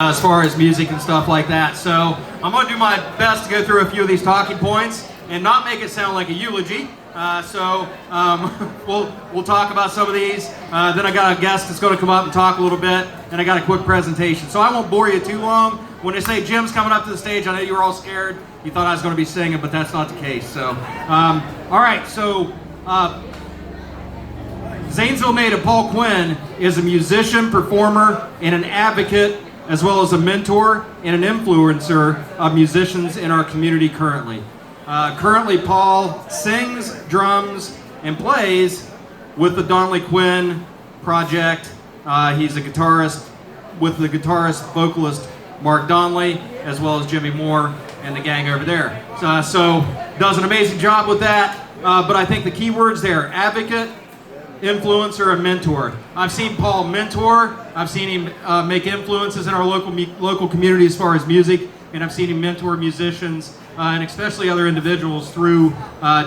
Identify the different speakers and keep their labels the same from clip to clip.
Speaker 1: as far as music and stuff like that. So I'm going to do my best to go through a few of these talking points and not make it sound like a eulogy. We'll talk about some of these. Then I got a guest that's going to come up and talk a little bit, and I got a quick presentation. So I won't bore you too long. When they say Jim's coming up to the stage, I know you were all scared. You thought I was going to be singing, but that's not the case. So, all right. So Zanesville native Paul Quinn is a musician, performer, and an advocate, as well as a mentor and an influencer of musicians in our community currently. Currently, Paul sings, drums, and plays with the Donnelly Quinn Project. He's a guitarist with the guitarist-vocalist Mark Donnelly, as well as Jimmy Moore and the gang over there. So does an amazing job with that. But I think the key words there: advocate, influencer, and mentor. I've seen Paul mentor. I've seen him make influences in our local community as far as music, and I've seen him mentor musicians and especially other individuals through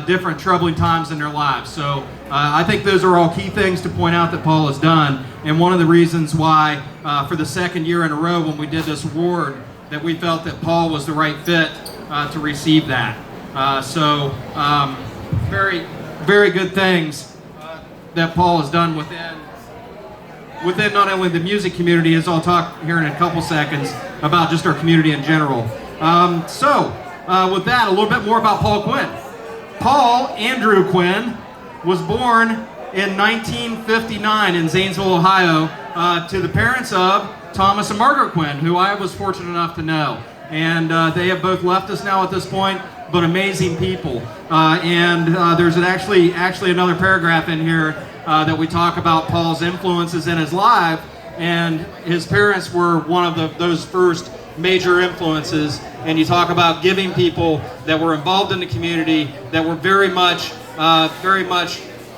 Speaker 1: different troubling times in their lives. So I think those are all key things to point out that Paul has done, and one of the reasons why for the second year in a row when we did this award that we felt that Paul was the right fit to receive that. Very, very good things that Paul has done within not only the music community, as I'll talk here in a couple seconds about just our community in general. With that, a little bit more about Paul Quinn. Paul Andrew Quinn was born in 1959 in Zanesville, Ohio, to the parents of Thomas and Margaret Quinn, who I was fortunate enough to know. And they have both left us now at this point, but amazing people. There's actually another paragraph in here that we talk about Paul's influences in his life, and his parents were one of those first major influences. And you talk about giving people that were involved in the community that were very much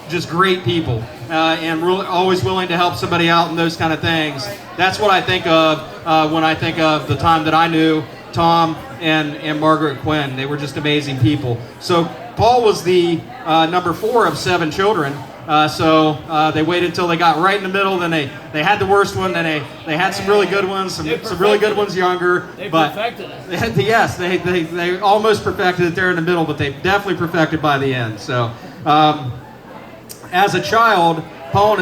Speaker 1: just great people and really always willing to help somebody out and those kind of things. That's what I think of when I think of the time that I knew Tom and Margaret Quinn. They were just amazing people. So Paul was the number 4 of 7 children. They waited until they got right in the middle. Then they had the worst one. Then they had some really good ones, some really good ones younger.
Speaker 2: They perfected it.
Speaker 1: Yes, they almost perfected it there in the middle, but they definitely perfected by the end. So, as a child, Paul and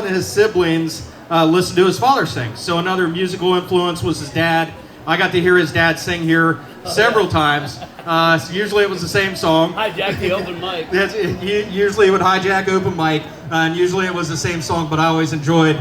Speaker 1: his siblings listened to his father sing. So another musical influence was his dad. I got to hear his dad sing here several times. So usually it was the same song.
Speaker 2: Hijack the open mic.
Speaker 1: Usually it would hijack open mic, and usually it was the same song, but I always enjoyed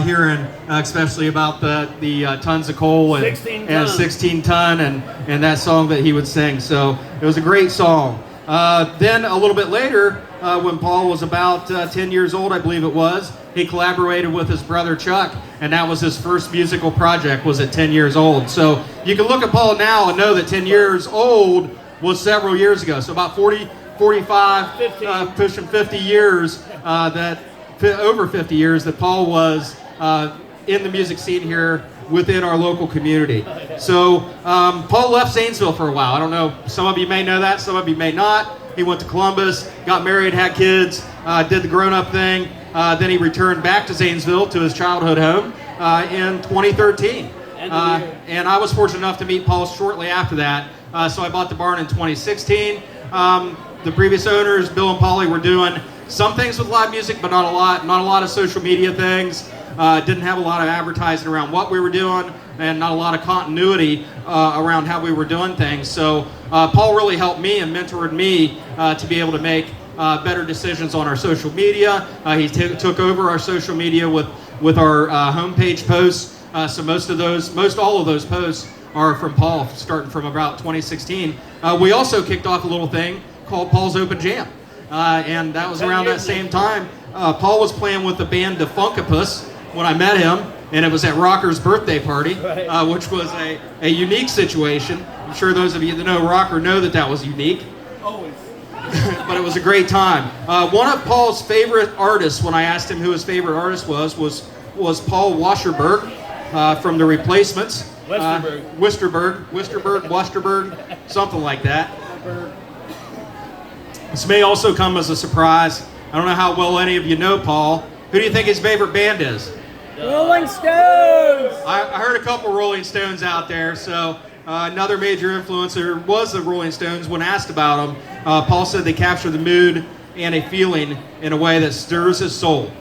Speaker 1: hearing especially about the tons of coal and 16 ton and that song that he would sing. So it was a great song. Then a little bit later, when Paul was about 10 years old, I believe it was, he collaborated with his brother Chuck, and that was his first musical project, was at 10 years old. So you can look at Paul now and know that 10 years old was several years ago. So about 40, 45, pushing 50 years, over 50 years that Paul was in the music scene here within our local community. So Paul left Zanesville for a while. I don't know, some of you may know that, some of you may not. He went to Columbus, got married, had kids, did the grown-up thing. Then he returned back to Zanesville, to his childhood home, in 2013. And I was fortunate enough to meet Paul shortly after that. So I bought the barn in 2016. The previous owners, Bill and Polly, were doing some things with live music, but not a lot. Not a lot of social media things. Didn't have a lot of advertising around what we were doing, and not a lot of continuity around how we were doing things. So Paul really helped me and mentored me to be able to make better decisions on our social media. He took over our social media with our homepage posts. So most all of those posts are from Paul, starting from about 2016. We also kicked off a little thing called Paul's Open Jam, and that was around that same time. Paul was playing with the band Defuncopus when I met him, and it was at Rocker's birthday party, which was a unique situation. I'm sure those of you that know Rocker know that was unique.
Speaker 2: Always.
Speaker 1: But it was a great time. One of Paul's favorite artists, when I asked him who his favorite artist was Paul Washerberg from The Replacements. Westerberg, something like that. This may also come as a surprise. I don't know how well any of you know Paul. Who do you think his favorite band is?
Speaker 3: Rolling Stones!
Speaker 1: I heard a couple Rolling Stones out there, so another major influencer was the Rolling Stones. When asked about them, Paul said they capture the mood and a feeling in a way that stirs his soul.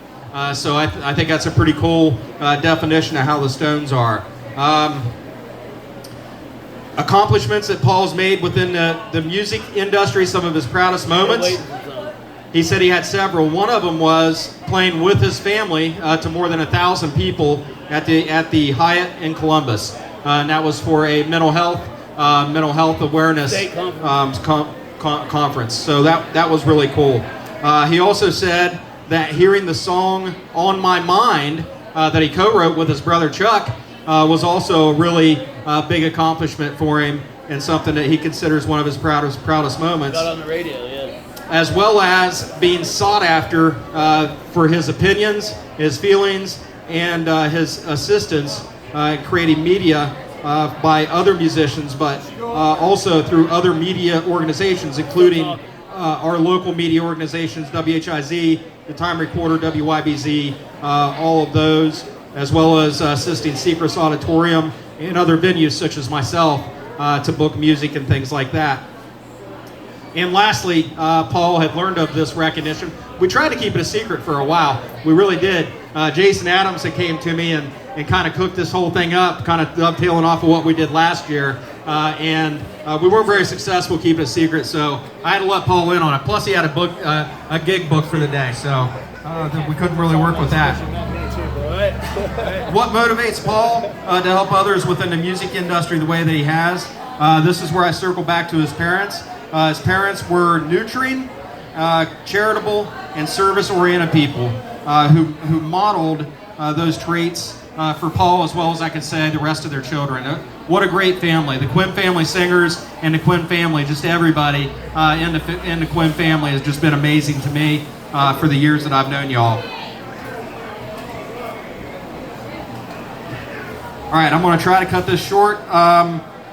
Speaker 1: So I think that's a pretty cool definition of how the Stones are. Accomplishments that Paul's made within the music industry, some of his proudest moments. He said he had several. One of them was playing with his family to more than 1,000 people at the Hyatt in Columbus. And that was for a mental health awareness conference. So that was really cool. He also said that hearing the song "On My Mind" that he co-wrote with his brother Chuck was also a really big accomplishment for him, and something that he considers one of his proudest moments.
Speaker 2: Got on the radio, yeah.
Speaker 1: As well as being sought after for his opinions, his feelings, and his assistance in creating media by other musicians, but also through other media organizations, including our local media organizations, WHIZ, the Time Recorder, WYBZ, all of those, as well as assisting Secrets Auditorium and other venues such as myself to book music and things like that. And lastly, Paul had learned of this recognition. We tried to keep it a secret for a while. We really did. Jason Adams had came to me and kind of cooked this whole thing up, kind of dovetailing off of what we did last year. And we weren't very successful keeping it a secret, so I had to let Paul in on it. Plus, he had a gig booked for the day, so we couldn't really work with that. What motivates Paul to help others within the music industry the way that he has? This is where I circle back to his parents. His parents were nurturing, charitable, and service-oriented people who modeled those traits for Paul, as well as I could say the rest of their children. What a great family. The Quinn family singers and the Quinn family, just everybody in the Quinn family has just been amazing to me for the years that I've known y'all. All right, I'm going to try to cut this short.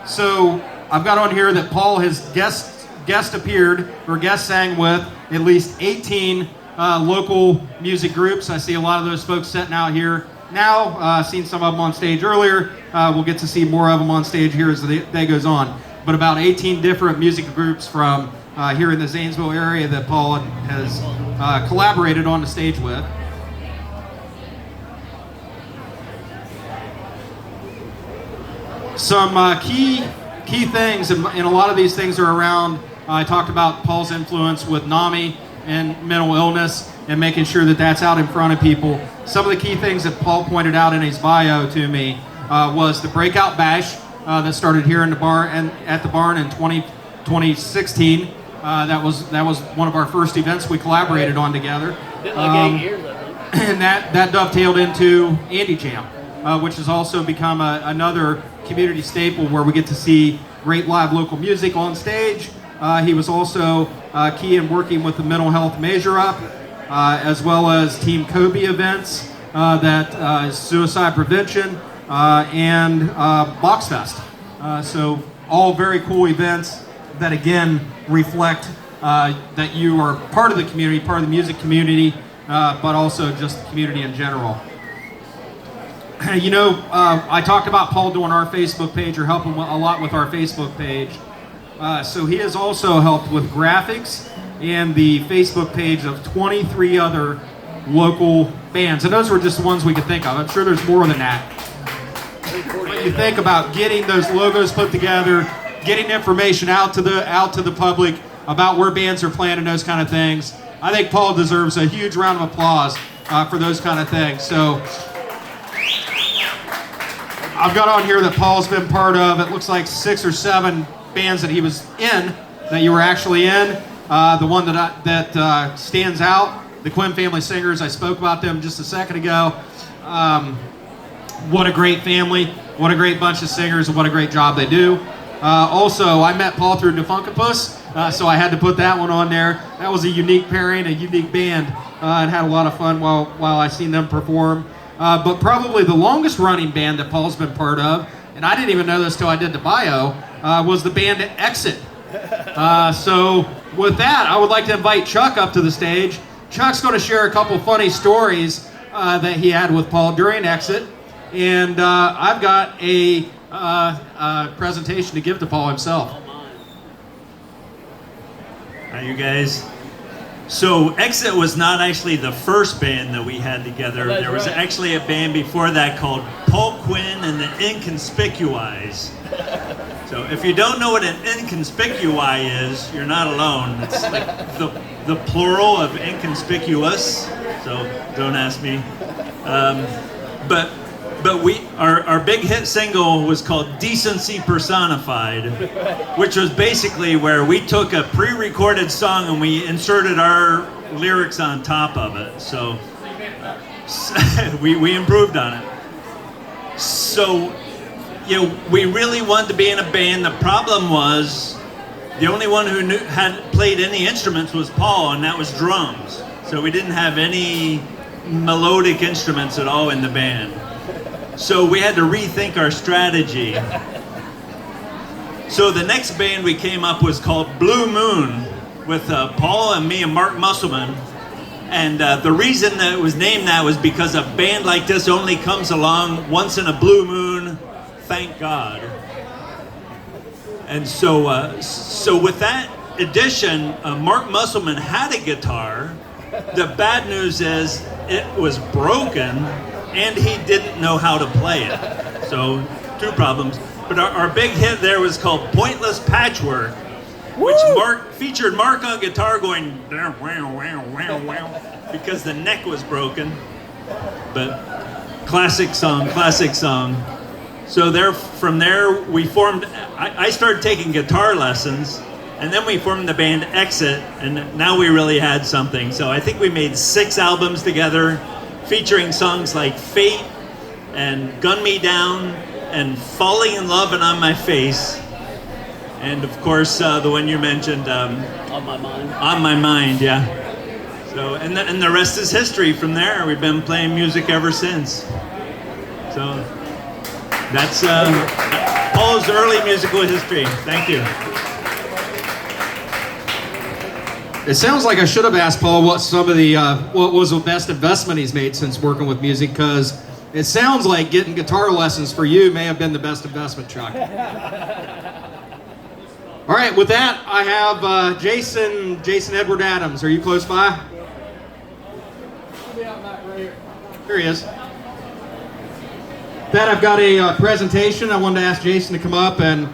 Speaker 1: So I've got on here that Paul has guest appeared or guest sang with at least 18 local music groups. I see a lot of those folks sitting out here now. Seen some of them on stage earlier. We'll get to see more of them on stage here as the day goes on. But about 18 different music groups from here in the Zanesville area that Paul has collaborated on the stage with. Some key things, and a lot of these things are around. I talked about Paul's influence with NAMI and mental illness and making sure that that's out in front of people. Some of the key things that Paul pointed out in his bio to me was the Breakout Bash that started here in the barn and at the barn in 2016. That was one of our first events we collaborated on together.
Speaker 2: Been like 8 years, I think.
Speaker 1: And that dovetailed into Andy Jam, which has also become another community staple where we get to see great live local music on stage. He was also key in working with the Mental Health Measure Up, as well as Team Kobe events, that is suicide prevention, and Box Fest. So all very cool events that again reflect that you are part of the community, part of the music community, but also just the community in general. You know, I talked about Paul doing our Facebook page or helping a lot with our Facebook page. So he has also helped with graphics and the Facebook page of 23 other local bands. And those were just the ones we could think of. I'm sure there's more than that. When you think about getting those logos put together, getting information out to the public about where bands are playing and those kind of things, I think Paul deserves a huge round of applause for those kind of things. So I've got on here that Paul's been part of, it looks like 6 or 7 bands that he was in, that you were actually in. The one that stands out, the Quinn Family Singers, I spoke about them just a second ago. What a great family, what a great bunch of singers, and what a great job they do. Also, I met Paul through Defunctopus, so I had to put that one on there. That was a unique pairing, a unique band, and had a lot of fun while I seen them perform. But probably the longest running band that Paul's been part of, and I didn't even know this till I did the bio, was the band Exit. So with that, I would like to invite Chuck up to the stage. Chuck's going to share a couple funny stories that he had with Paul during Exit. And I've got a presentation to give to Paul himself.
Speaker 4: Hi, you guys. So Exit was not actually the first band that we had together. There was actually a band before that called Paul Quinn and the Inconspicuous. So if you don't know what an inconspicui is, you're not alone. It's like the plural of inconspicuous. So don't ask me. But our big hit single was called Decency Personified, which was basically where we took a pre-recorded song and we inserted our lyrics on top of it. So we improved on it. So, we really wanted to be in a band. The problem was the only one who had played any instruments was Paul, and that was drums. So we didn't have any melodic instruments at all in the band. So we had to rethink our strategy. So the next band we came up was called Blue Moon with Paul and me and Mark Musselman. And the reason that it was named that was because a band like this only comes along once in a blue moon, thank God. And so with that addition, Mark Musselman had a guitar. The bad news is it was broken and he didn't know how to play it. So, two problems. But our big hit there was called Pointless Patchwork, which featured Mark on guitar going because the neck was broken. But classic song. So from there we formed, I started taking guitar lessons, and then we formed the band Exit, and now we really had something. So I think we made 6 albums together, featuring songs like Fate and Gun Me Down and Falling in Love and On My Face. And of course, the one you mentioned,
Speaker 2: On My Mind.
Speaker 4: On My Mind, yeah. So, and the rest is history from there. We've been playing music ever since. So, that's Paul's early musical history. Thank you.
Speaker 1: It sounds like I should have asked Paul what some of the what was the best investment he's made since working with music, because it sounds like getting guitar lessons for you may have been the best investment, Chuck. All right, with that, I have Jason Edward Adams. Are you close by? Here he is. That I've got a presentation. I wanted to ask Jason to come up and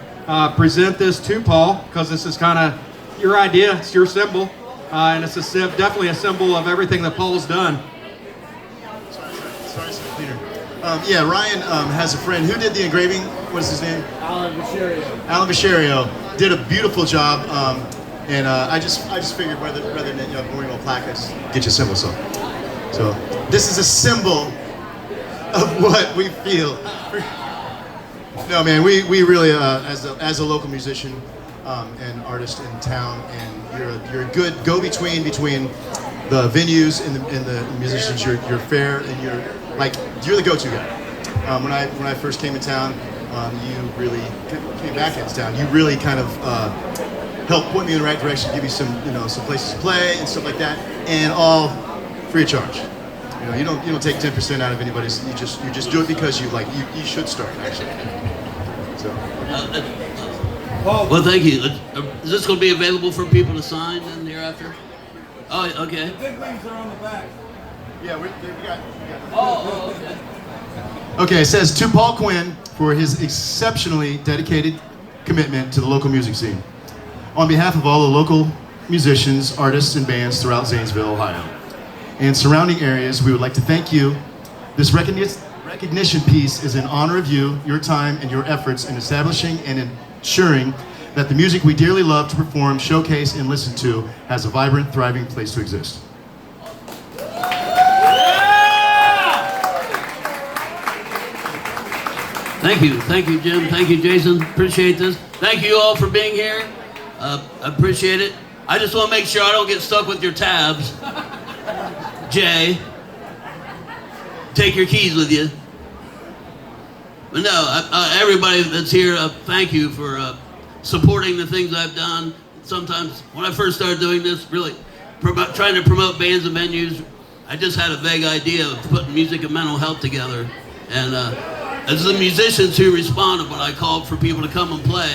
Speaker 1: present this to Paul, because this is kind of your idea. It's your symbol, and it's definitely a symbol of everything that Paul's done.
Speaker 5: Sorry, Peter. Yeah, Ryan has a friend who did the engraving. What is his name?
Speaker 3: Alan Vicherio.
Speaker 5: Alan Vicherio did a beautiful job, and I just figured rather than going to a plaque, I just get you a symbol. So this is a symbol of what we feel. No, man, we really as a local musician and artist in town, and you're a good go-between between the venues and the musicians. You're fair, and you're the go-to guy. When I first came in town, you really came back into town. You really kind of helped point me in the right direction, give me some places to play and stuff like that, and all free of charge. You don't take 10% out of anybody's. You just do it because you should start actually. So.
Speaker 2: Well, thank you. Is this going to be available for people to sign then hereafter? Oh, okay.
Speaker 3: The big leagues are on the back.
Speaker 5: Yeah, we got.
Speaker 2: Oh, okay.
Speaker 5: Okay, it says, to Paul Quinn for his exceptionally dedicated commitment to the local music scene. On behalf of all the local musicians, artists, and bands throughout Zanesville, Ohio, and surrounding areas, we would like to thank you. This recognition piece is in honor of you, your time, and your efforts in establishing and ensuring that the music we dearly love to perform, showcase, and listen to has a vibrant, thriving place to exist.
Speaker 2: Thank you, Jim. Thank you, Jason. Appreciate this. Thank you all for being here. I appreciate it. I just want to make sure I don't get stuck with your tabs. Jay, take your keys with you. But no, everybody that's here, thank you for supporting the things I've done. Sometimes when I first started doing this, really trying to promote bands and venues, I just had a vague idea of putting music and mental health together. And as the musicians who responded when I called for people to come and play,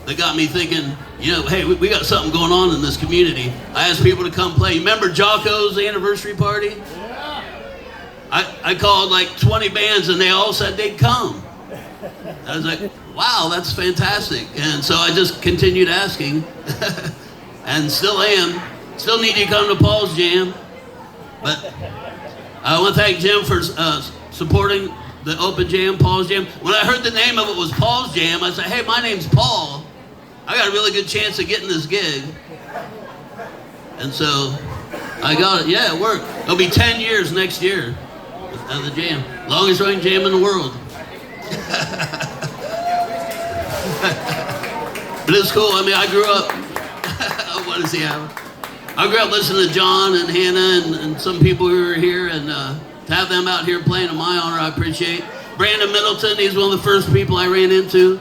Speaker 2: they got me thinking, you know, hey, we got something going on in this community. I asked people to come play. You remember Jocko's anniversary party? Yeah. I called like 20 bands and they all said they'd come. I was like, wow, that's fantastic. And so I just continued asking and still am. Still need you to come to Paul's Jam. But I want to thank Jim for supporting the Open Jam, Paul's Jam. When I heard the name of it was Paul's Jam, I said, hey, my name's Paul. I got a really good chance of getting this gig. And so I got it. Yeah, it worked. It'll be 10 years next year of the jam. Longest running jam in the world. But it's cool. I mean, I grew up, what does he have? I grew up listening to John and Hannah and some people who were here, and to have them out here playing in my honor, I appreciate. Brandon Middleton, he's one of the first people I ran into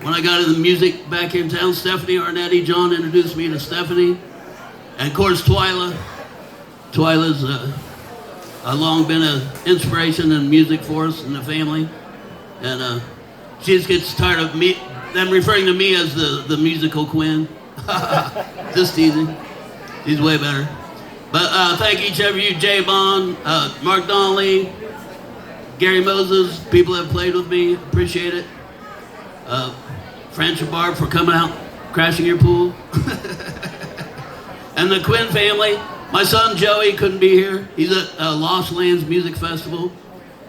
Speaker 2: when I got into music back here in town. Stephanie Arnetti, John introduced me to Stephanie. And of course, Twyla. Twyla's long been an inspiration in music for us and the family. And she just gets tired of them referring to me as the musical Quinn. Just teasing. He's way better. But thank each of you, Jay Bond, Mark Donnelly, Gary Moses, people that have played with me, appreciate it. French and Barb for coming out, crashing your pool. And the Quinn family, my son Joey couldn't be here. He's at Lost Lands Music Festival.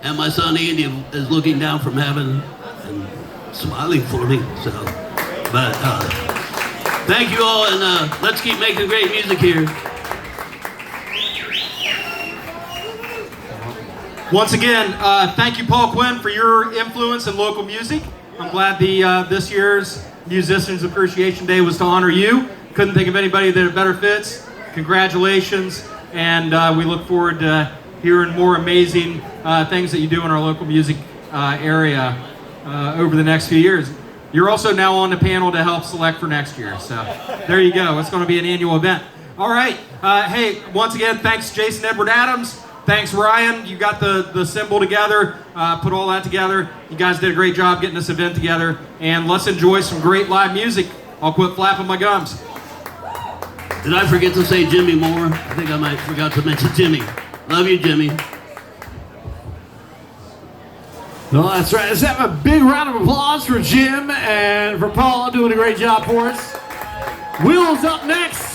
Speaker 2: And my son Andy is looking down from heaven and smiling for me. So, but thank you all, and let's keep making great music here.
Speaker 1: Once again, thank you, Paul Quinn, for your influence in local music. I'm glad this year's Musicians Appreciation Day was to honor you. Couldn't think of anybody that it better fits. Congratulations, and we look forward to hearing more amazing things that you do in our local music area over the next few years. You're also now on the panel to help select for next year, so there you go. It's going to be an annual event. All right. Hey, once again, thanks Jason Edward Adams. Thanks, Ryan. You got the symbol together, put all that together. You guys did a great job getting this event together. And let's enjoy some great live music. I'll quit flapping my gums.
Speaker 2: Did I forget to say Jimmy Moore? I think I might have forgot to mention Jimmy. Love you, Jimmy.
Speaker 6: Well, that's right. Let's have a big round of applause for Jim and for Paul doing a great job for us. Will's up next.